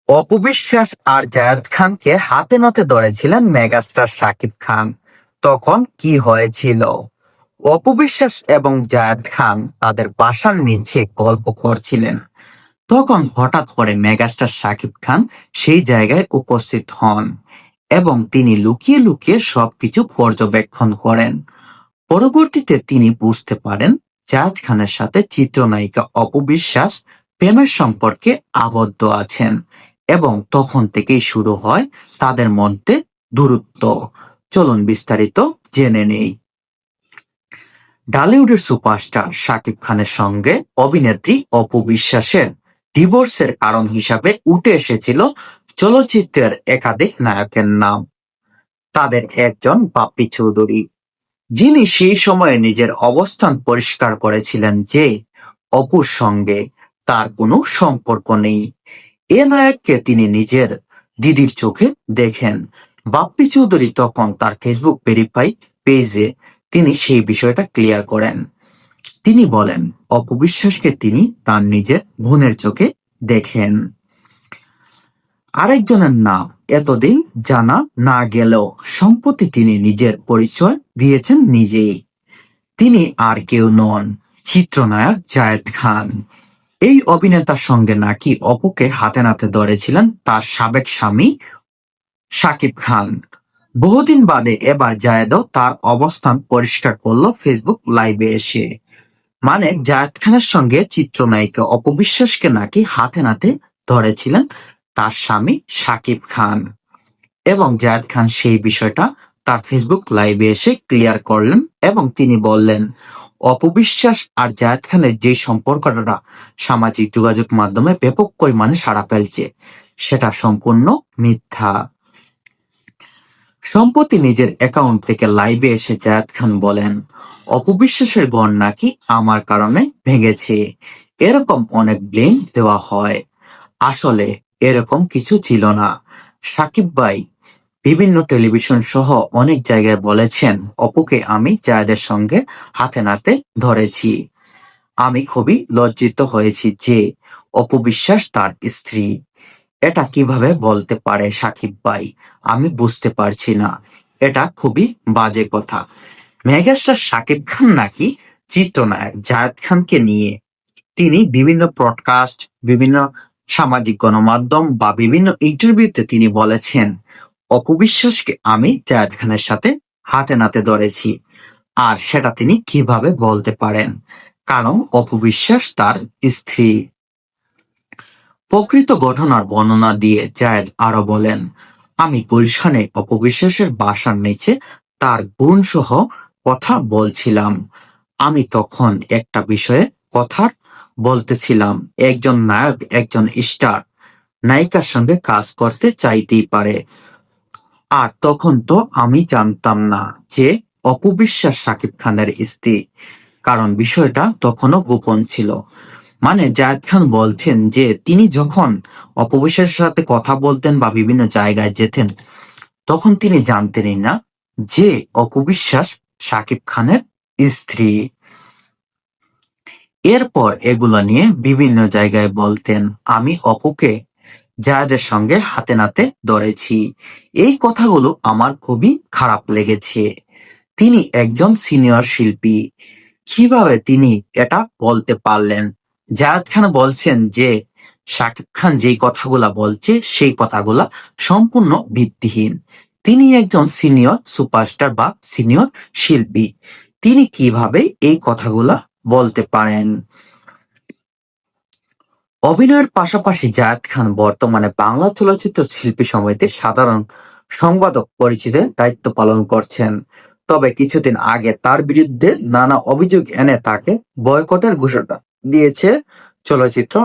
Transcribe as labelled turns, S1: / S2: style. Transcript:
S1: অপু বিশ্বাস আর জায়েদ খানকে হাতে নাতে ধরেছিলেন মেগাস্টার শাকিব খান। তখন কি হয়েছিল? অপু বিশ্বাস এবং জায়েদ খান তাদের বাসার নিচে গল্প করছিলেন। তখন হঠাৎ করে মেগাস্টার শাকিব খান সেই জায়গায় উপস্থিত হন এবং তিনি লুকিয়ে লুকিয়ে সবকিছু পর্যবেক্ষণ করেন। পরবর্তীতে তিনি বুঝতে পারেন জায়েদ খানের সাথে চিত্রনায়িকা অপু বিশ্বাস প্রেমের সম্পর্কে আবদ্ধ আছেন এবং তখন থেকেই শুরু হয় তাদের মধ্যে দূরত্ব। চলুন বিস্তারিত জেনে নেই। ঢালিউডের সুপারস্টার শাকিব খানের সঙ্গে অভিনেত্রী অপু বিশ্বাসের ডিভোর্সের কারণ হিসাবে উঠে এসেছিল চলচ্চিত্রের একাধিক নায়কের নাম। তাদের একজন বাপ্পি চৌধুরী, যিনি সেই সময়ে নিজের অবস্থান পরিষ্কার করেছিলেন যে অপুর সঙ্গে তার কোনো সম্পর্ক নেই। এ নায়ককে তিনি নিজের দিদির চোখে দেখেন। বাপ্পি চৌধুরী তখন তার ফেসবুক ভেরিফাই পেজে তিনি সেই বিষয়টা ক্লিয়ার করেন। তিনি বলেন অপু বিশ্বাসকে তিনি তার নিজের বোনের চোখে দেখেন। আরেকজনের নাম এতদিন জানা না গেলেও সম্প্রতি তিনি নিজের পরিচয় দিয়েছেন নিজেই। তিনি আর কেউ নন, চিত্রনায়ক জায়েদ খান। এই অভিনেতার সঙ্গে নাকি অপুকে হাতে নাতে ধরেছিলেন তার সাবেক স্বামী শাকিব খান। বহুদিন বাদে এবার জায়েদও তার অবস্থান পরিষ্কার করলো ফেসবুক লাইভে এসে। মানে জায়েদ খানের সঙ্গে চিত্রনায়িকা অপু বিশ্বাসকে নাকি হাতে নাতে ধরেছিলেন তার স্বামী শাকিব খান, এবং জায়েদ খান সেই বিষয়টা তার ফেসবুক লাইভে এসে ক্লিয়ার করলেন এবং তিনি বললেন অপু বিশ্বাস আর জায়েদ খানের যে সম্পর্কটা সামাজিক যোগাযোগ মাধ্যমে ব্যাপক পরিমাণে সাড়া ফেলছে সেটা সম্পূর্ণ মিথ্যা। সম্প্রতি নিজের অ্যাকাউন্ট থেকে লাইভে এসে জায়েদ খান বলেন অপু বিশ্বাসের ঘর নাকি আমার কারণে ভেঙেছে, এরকম অনেক ব্লেম দেওয়া হয়। আসলে এরকম কিছু ছিল না। সাকিব ভাই বিভিন্ন টেলিভিশন সহ অনেক জায়গায় বলেছেন অপুকে আমি জায়েদের সঙ্গে হাতে নাতে ধরেছি। আমি খুবই লজ্জিত হয়েছি যে অপু বিশ্বাস তার স্ত্রী। এটা কিভাবে বলতে পারে সাকিব ভাই, আমি বুঝতে পারছি না। এটা খুবই বাজে কথা। মেগাস্টার সাকিব খান নাকি চিত্রনায়ক জায়েদ খানকে নিয়ে তিনি বিভিন্ন পডকাস্ট, বিভিন্ন সামাজিক গণমাধ্যম বা বিভিন্ন ইন্টারভিউতে তিনি বলেছেন অপু বিশ্বাসকে আমি জায়েদ খানের সাথে হাতে নাতে ধরেছি। আর সেটা তিনি কিভাবে বলতে পারেন? কারণ অপু বিশ্বাস তার স্ত্রী। প্রকৃত ঘটনার বর্ণনা দিয়ে জায়েদ আরো বলেন আমি গুলশানে অপু বিশ্বাসের বাসার নিচে তার বোন সহ কথা বলছিলাম। আমি তখন একটা বিষয়ে কথা বলতেছিলাম, একজন নায়ক একজন স্টার নায়িকার সঙ্গে কাজ করতে চাইতেই পারে। আর তখন তো আমি জানতাম না যে অপু বিশ্বাস শাকিব খানের স্ত্রী, কারণ বিষয়টা তখনও গোপন ছিল। মানে জায়েদ খান বলছেন যে তিনি যখন অপু বিশ্বাসের সাথে কথা বলতেন বা বিভিন্ন জায়গায় যেতেন তখন তিনি জানতেনই না যে অপু বিশ্বাস শাকিব খানের স্ত্রী। এরপর এগুলো নিয়ে বিভিন্ন জায়গায় বলতেন আমি অপুকে জায়েদের সঙ্গে হাতে নাতে ধরেছি। এই কথাগুলো আমার খুবই খারাপ লেগেছে। তিনি একজন সিনিয়র শিল্পী, কিভাবে তিনি এটা বলতে পারলেন? জায়েদ খান বলছেন যে শাকিব খান যেই কথাগুলা বলছে সেই কথাগুলা সম্পূর্ণ ভিত্তিহীন। তিনি একজন সিনিয়র সুপারস্টার বা সিনিয়র শিল্পী, তিনি কিভাবে এই কথাগুলা বলতে পারেন? অভিনয়ের পাশাপাশি জায়েদ খান বর্তমানে বাংলা চলচ্চিত্র শিল্পী সমিতির সাধারণ সম্পাদক পরিচিতির দায়িত্ব পালন করছেন। তবে কিছুদিন আগে তার বিরুদ্ধে নানা অভিযোগ এনে তাকে বয়কটের ঘোষণা দিয়েছে চলচ্চিত্র